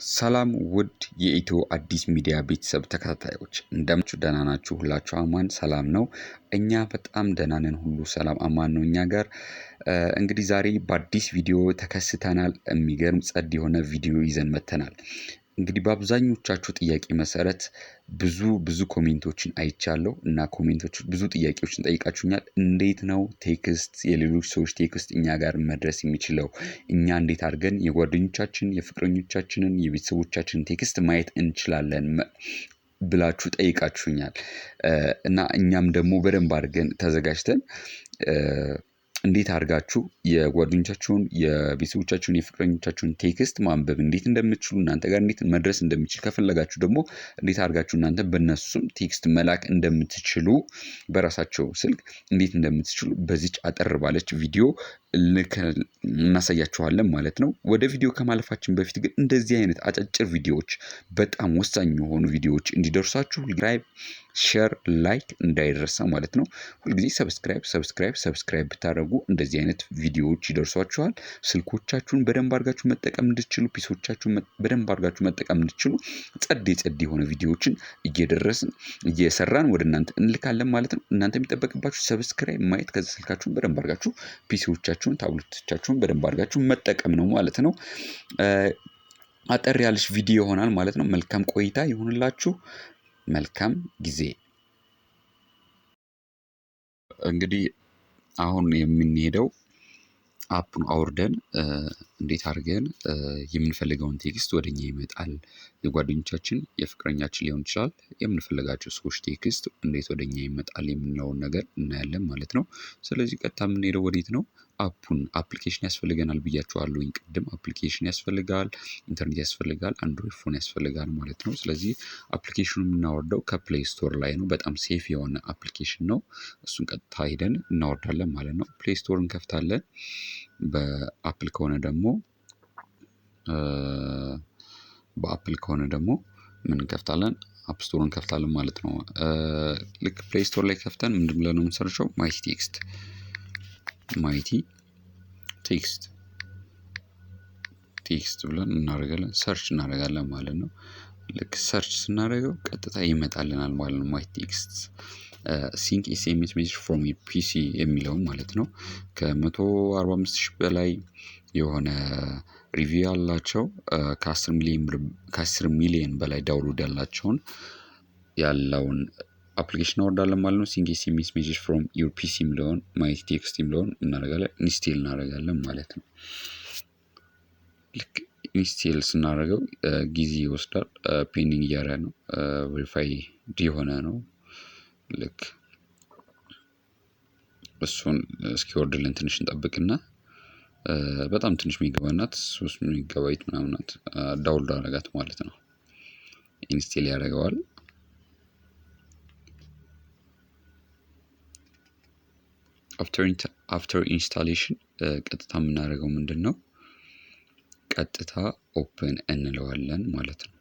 ሰላም ውድ የኢትዮ አዲስ ሚዲያ ቤተሰብ ተከታታዮች እንደምናችሁ ደህና ናችሁ? ሁላችሁ አማን ሰላም ነው? እኛ በጣም ደህና ነን። ሁሉ ሰላም አማን ነው እኛ ጋር። እንግዲህ ዛሬ በአዲስ ቪዲዮ ተከስተናል። የሚገርም ጸድ የሆነ ቪዲዮ ይዘን መጥተናል። እንግዲህ በአብዛኞቻችሁ ጥያቄ መሰረት ብዙ ኮሜንቶችን አይቻለሁ እና ኮሜንቶች ብዙ ጥያቄዎችን ጠይቃችሁኛል። እንዴት ነው ቴክስት የሌሎች ሰዎች ቴክስት እኛ ጋር መድረስ የሚችለው? እኛ እንዴት አድርገን የጓደኞቻችን የፍቅረኞቻችንን የቤተሰቦቻችንን ቴክስት ማየት እንችላለን ብላችሁ ጠይቃችሁኛል። እና እኛም ደግሞ በደንብ አድርገን ተዘጋጅተን እንዴት አድርጋችሁ የጓደኞቻችሁን የቤተሰቦቻችሁን የፍቅረኞቻችሁን ቴክስት ማንበብ እንዴት እንደምትችሉ እናንተ ጋር እንዴት መድረስ እንደሚችል ከፈለጋችሁ ደግሞ እንዴት አድርጋችሁ እናንተ በእነሱም ቴክስት መላክ እንደምትችሉ በራሳቸው ስልክ እንዴት እንደምትችሉ በዚች አጠር ባለች ቪዲዮ እናሳያችኋለን ማለት ነው። ወደ ቪዲዮ ከማለፋችን በፊት ግን እንደዚህ አይነት አጫጭር ቪዲዮዎች በጣም ወሳኝ የሆኑ ቪዲዮዎች እንዲደርሳችሁ ሰብስክራይብ፣ ሼር፣ ላይክ እንዳይረሳ ማለት ነው። ሁልጊዜ ሰብስክራይብ ብታደርጉ እንደዚህ አይነት ቪዲዮዎች ይደርሷችኋል። ስልኮቻችሁን በደንብ አድርጋችሁ መጠቀም እንድትችሉ፣ ፒሶቻችሁን በደንብ አድርጋችሁ መጠቀም እንድትችሉ ጸድ የሆነ ቪዲዮዎችን እየሰራን ወደ እናንተ እንልካለን ማለት ነው። እናንተ የሚጠበቅባችሁ ሰብስክራይብ ማየት፣ ከዛ ስልካችሁን በደንብ አድርጋችሁ ፒሲዎቻችሁን ታብሌቶቻችሁን በደንብ አድርጋችሁ መጠቀም ነው ማለት ነው። አጠር ያለች ቪዲዮ ይሆናል ማለት ነው። መልካም ቆይታ ይሁንላችሁ። መልካም ጊዜ። እንግዲህ አሁን የምንሄደው አፑን አውርደን እንዴት አድርገን የምንፈልገውን ቴክስት ወደኛ ይመጣል። የጓደኞቻችን የፍቅረኛችን ሊሆን ይችላል የምንፈልጋቸው ሰዎች ቴክስት እንዴት ወደኛ ይመጣል የምንለውን ነገር እናያለን ማለት ነው። ስለዚህ ቀጥታ የምንሄደው ወዴት ነው? አፕሊኬሽን ያስፈልገናል ብያችኋለሁኝ ቅድም። አፕሊኬሽን ያስፈልጋል፣ ኢንተርኔት ያስፈልጋል፣ አንድሮይድ ፎን ያስፈልጋል ማለት ነው። ስለዚህ አፕሊኬሽኑን የምናወርደው ከፕሌይ ስቶር ላይ ነው። በጣም ሴፍ የሆነ አፕሊኬሽን ነው። እሱን ቀጥታ ሄደን እናወርዳለን ማለት ነው። ፕሌይ ስቶር እንከፍታለን። በአፕል ከሆነ ደግሞ ምን እንከፍታለን? አፕ ስቶር እንከፍታለን ማለት ነው። ልክ ፕሌይ ስቶር ላይ ከፍተን ምንድን ብለን ነው የምንሰርቸው? ማይቲ ቴክስት ብለን ሰርች እናደርጋለን ማለት ነው። ልክ ሰርች ስናደርገው ቀጥታ ይመጣልናል ማለት ነው። ማይቲ ቴክስት ሲንክ ኤስኤምኤስ ሜሴጅ ፍሮም ፒሲ የሚለውን ማለት ነው። ከ145,000 በላይ የሆነ ሪቪው ያላቸው ከ10 ሚሊዮን በላይ ዳውንሎድ ያለውን አፕሊኬሽን እናወርዳለን ማለት ነው። ሲንክ ኤስኤምኤስ ሜሴጅ ፍሮም ዩር ፒሲ የሚለውን ማይቲ ቴክስት የሚለውን ኢንስቴል እናደርጋለን ማለት ነው። ልክ ኢንስቴል ስናደርገው ጊዜ ይወስዳል። ፔንዲንግ እያደረገ ነው። ቬሪፋይ የሆነ ነው። ልክ እሱን እስኪወርድልን ትንሽ እንጠብቅና በጣም ትንሽ ሜጋባይት ናት፣ 3 ሜጋባይት ምናምን ናት። ዳውንሎድ አደረጋት ማለት ነው። ኢንስቴል ያደርገዋል። አፍተር ኢንስታሌሽን ቀጥታ የምናደርገው ምንድን ነው? ቀጥታ ኦፕን እንለዋለን ማለት ነው።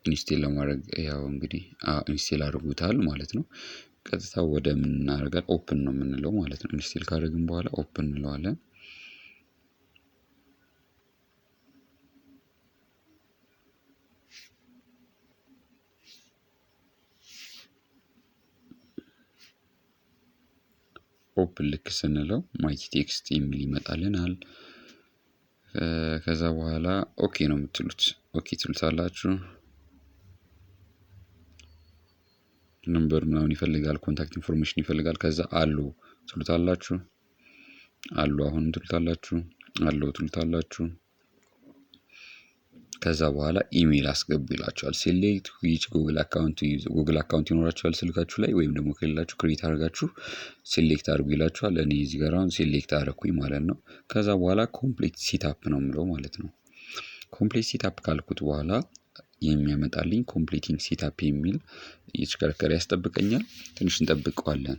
ኢንስቴል ለማድረግ ያው እንግዲህ ኢንስቴል አድርጉታል ማለት ነው። ቀጥታ ወደ ምን እናደርጋለን? ኦፕን ነው የምንለው ማለት ነው። ኢንስቴል ካደረግን በኋላ ኦፕን እንለዋለን። ኦፕን ልክ ስንለው ማይቲ ቴክስት የሚል ይመጣልናል። ከዛ በኋላ ኦኬ ነው የምትሉት። ኦኬ ትሉታላችሁ። ነምበር ምናምን ይፈልጋል፣ ኮንታክት ኢንፎርሜሽን ይፈልጋል። ከዛ አሉ ትሉታላችሁ። አሁንም ትሉታላችሁ። ከዛ በኋላ ኢሜል አስገቡ ይላችኋል። ሴሌክት ዊች ጉግል አካውንት ይኖራችኋል ስልካችሁ ላይ፣ ወይም ደግሞ ከሌላችሁ ክሬት አድርጋችሁ ሴሌክት አድርጉ ይላችኋል። እኔ እዚህ ጋር አሁን ሴሌክት አደረኩኝ ማለት ነው። ከዛ በኋላ ኮምፕሊት ሴታፕ ነው የምለው ማለት ነው። ኮምፕሊት ሴታፕ ካልኩት በኋላ የሚያመጣልኝ ኮምፕሊቲንግ ሴታፕ የሚል እየተሽከረከረ ያስጠብቀኛል። ትንሽ እንጠብቀዋለን።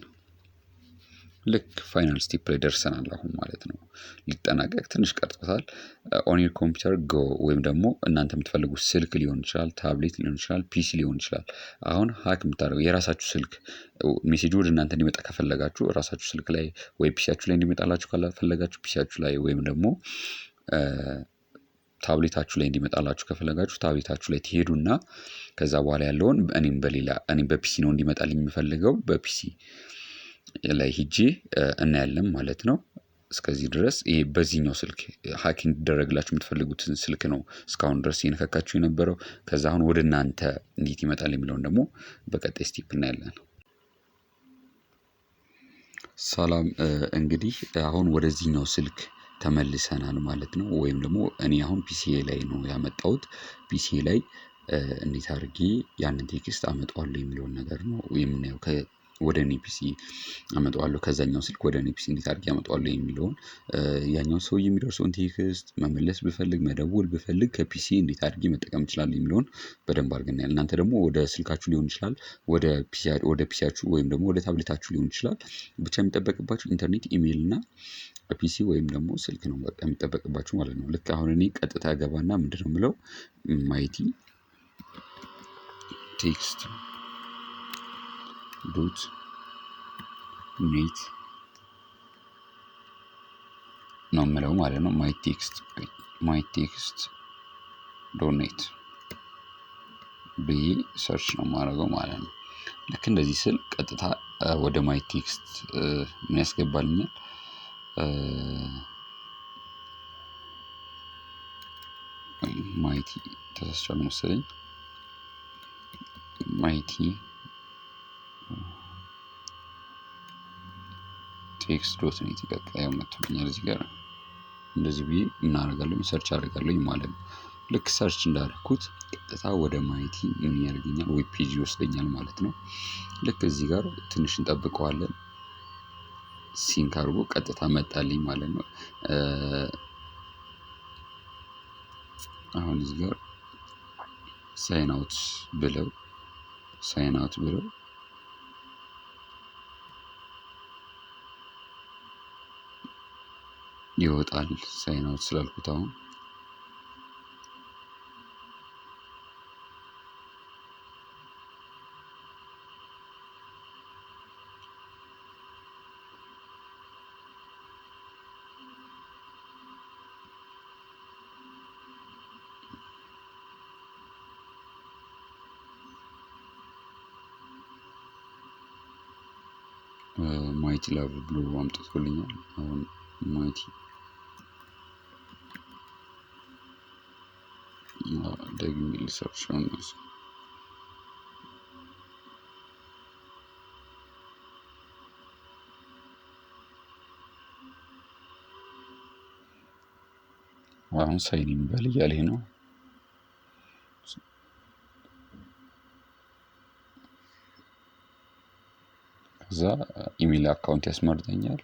ልክ ፋይናል ስቴፕ ላይ ደርሰናል አሁን ማለት ነው። ሊጠናቀቅ ትንሽ ቀርቶታል። ኦን ዮር ኮምፒውተር ጎ ወይም ደግሞ እናንተ የምትፈልጉት ስልክ ሊሆን ይችላል፣ ታብሌት ሊሆን ይችላል፣ ፒሲ ሊሆን ይችላል። አሁን ሀክ የምታደርገው የራሳችሁ ስልክ ሜሴጅ ወደ እናንተ እንዲመጣ ከፈለጋችሁ ራሳችሁ ስልክ ላይ ወይ ፒሲያችሁ ላይ እንዲመጣላችሁ ከፈለጋችሁ ፒሲያችሁ ላይ ወይም ደግሞ ታብሌታችሁ ላይ እንዲመጣላችሁ ከፈለጋችሁ ታብሌታችሁ ላይ ትሄዱና ከዛ በኋላ ያለውን እኔም በፒሲ ነው እንዲመጣልኝ የምፈልገው በፒሲ ላይ ሄጄ እናያለን ማለት ነው። እስከዚህ ድረስ ይሄ በዚህኛው ስልክ ሀክ እንዲደረግላችሁ የምትፈልጉትን ስልክ ነው እስካሁን ድረስ እየነካካችሁ የነበረው። ከዛ አሁን ወደ እናንተ እንዴት ይመጣል የሚለውን ደግሞ በቀጣይ ስቴፕ እናያለን። ሰላም እንግዲህ አሁን ወደዚህኛው ስልክ ተመልሰናል ማለት ነው። ወይም ደግሞ እኔ አሁን ፒሲኤ ላይ ነው ያመጣሁት። ፒሲኤ ላይ እንዴት አድርጌ ያንን ቴክስት አመጣዋለሁ የሚለውን ነገር ነው የምናየው። ወደ እኔ ፒሲ አመጣዋለሁ ከዛኛው ስልክ ወደ እኔ ፒሲ እንዴት አድርጌ አመጣዋለሁ የሚለውን ያኛው ሰው የሚደርሰውን ቴክስት መመለስ ብፈልግ መደወል ብፈልግ ከፒሲ እንዴት አድርጌ መጠቀም እችላለሁ የሚለውን በደንብ አድርገን እናያለን። እናንተ ደግሞ ወደ ስልካችሁ ሊሆን ይችላል ወደ ፒሲያችሁ ወይም ደግሞ ወደ ታብሌታችሁ ሊሆን ይችላል። ብቻ የሚጠበቅባችሁ ኢንተርኔት፣ ኢሜይል እና ፒሲ ወይም ደግሞ ስልክ ነው በቃ የሚጠበቅባችሁ ማለት ነው። ልክ አሁን እኔ ቀጥታ ገባና ምንድነው የምለው ማይቲ ቴክስት ዶት ኔት ነው የምለው ማለት ነው። ማይ ቴክስት ዶት ኔት ብዬ ሰርች ነው የማደርገው ማለት ነው። ልክ እንደዚህ ስል ቀጥታ ወደ ማይ ቴክስት ምን ያስገባልኛል? ማይቲ ተሳስቻለሁ መሰለኝ። ማይቲ ቴክስት ዶት ኔት በቃ ያው መጥቶልኛል እዚህ ጋር። እንደዚህ ብዬ ምን አደርጋለሁ ሰርች አደርጋለሁ ማለት ነው። ልክ ሰርች እንዳደረኩት ቀጥታ ወደ ማይቲ ምን ያደርገኛል ዌብ ፔጅ ይወስደኛል ማለት ነው። ልክ እዚህ ጋር ትንሽ እንጠብቀዋለን። ሲንክ አድርጎ ቀጥታ መጣልኝ ማለት ነው። አሁን እዚህ ጋር ሳይን አውት ብለው ይወጣል። ሳይን አውት ስላልኩት ማይቲ ላቭ ብሎ አምጥቶልኛል። አሁን ማይቲ ደግሜ ልሰርቸው ነው። አሁን ሳይን ኢን በል እያለኝ ነው። ከዛ ኢሜል አካውንት ያስመርጠኛል።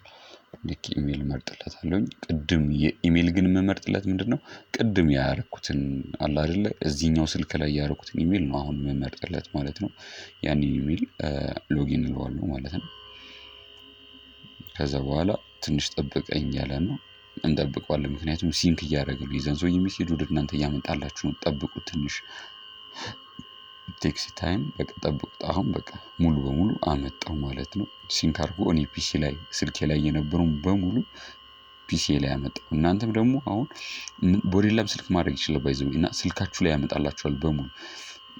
ልክ ኢሜል እመርጥለታለሁኝ። ቅድም የኢሜል ግን የምመርጥለት ምንድነው ቅድም ያደረኩትን አለ አይደለ እዚህኛው ስልክ ላይ ያደረኩትን ኢሜል ነው አሁን የምመርጥለት ማለት ነው። ያንን ኢሜል ሎጊን እለዋለሁ ማለት ነው። ከዛ በኋላ ትንሽ ጠብቀኝ ያለ ነው እንጠብቀዋለን። ምክንያቱም ሲንክ እያደረገ ነው የዛን ሰውዬ ሜሴጅ ወደ እናንተ እያመጣላችሁ ነው። ጠብቁት ትንሽ ቴክስ ታይም በቃ ጠብቁት። አሁን በቃ ሙሉ በሙሉ አመጣው ማለት ነው። ሲንክ አድርጎ እኔ ፒሲ ላይ ስልኬ ላይ የነበረውን በሙሉ ፒሲ ላይ አመጣው። እናንተም ደግሞ አሁን በሌላም ስልክ ማድረግ ይችላል ባይ ዘ ዌይ እና ስልካችሁ ላይ ያመጣላችኋል በሙሉ።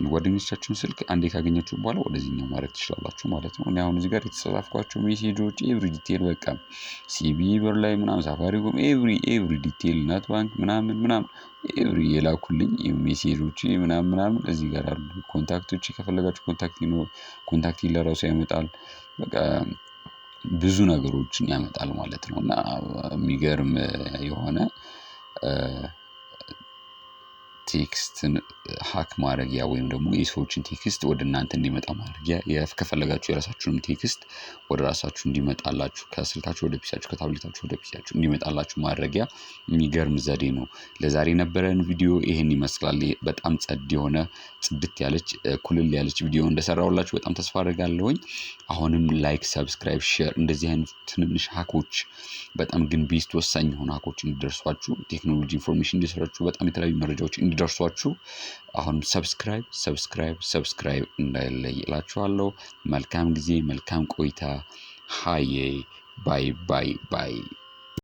ጓደኞቻችሁን ስልክ አንዴ ካገኛችሁ በኋላ ወደዚህኛው ማድረግ ትችላላችሁ ማለት ነው። እኔ አሁን እዚህ ጋር የተጻጻፍኳቸው ሜሴጆች ኤቭሪ ዲቴል በቃ ሲቢ ብር ላይ ምናምን ሳፋሪኮም ኤቭሪ ዲቴል ናት ባንክ ምናምን ኤቭሪ የላኩልኝ ሜሴጆች ምናምን እዚህ ጋር አሉ። ኮንታክቶች ከፈለጋችሁ ኮንታክት ለራሱ ያመጣል። በቃ ብዙ ነገሮችን ያመጣል ማለት ነው። እና የሚገርም የሆነ ቴክስትን ሃክ ማድረጊያ ወይም ደግሞ የሰዎችን ቴክስት ወደ እናንተ እንዲመጣ ማድረጊያ ከፈለጋችሁ የራሳችሁንም ቴክስት ወደ ራሳችሁ እንዲመጣላችሁ ከስልካችሁ ወደ ፒሲያችሁ ከታብሌታችሁ ወደ ፒሲያችሁ እንዲመጣላችሁ ማድረጊያ የሚገርም ዘዴ ነው። ለዛሬ የነበረን ቪዲዮ ይሄን ይመስላል። በጣም ጸድ የሆነ ጽድት ያለች ኩልል ያለች ቪዲዮ እንደሰራሁላችሁ በጣም ተስፋ አደርጋለሁኝ። አሁንም ላይክ፣ ሰብስክራይብ፣ ሼር እንደዚህ አይነት ትንንሽ ሃኮች በጣም ግን ቤስት ወሳኝ የሆኑ ሃኮች እንዲደርሷችሁ ቴክኖሎጂ ኢንፎርሜሽን እንዲደርሷችሁ በጣም የተለያዩ መረጃዎች እንዲደርሷችሁ አሁንም ሰብስክራይብ እንዳይለይ እላችኋለሁ። መልካም ጊዜ፣ መልካም ቆይታ። ሃይ ባይ ባይ ባይ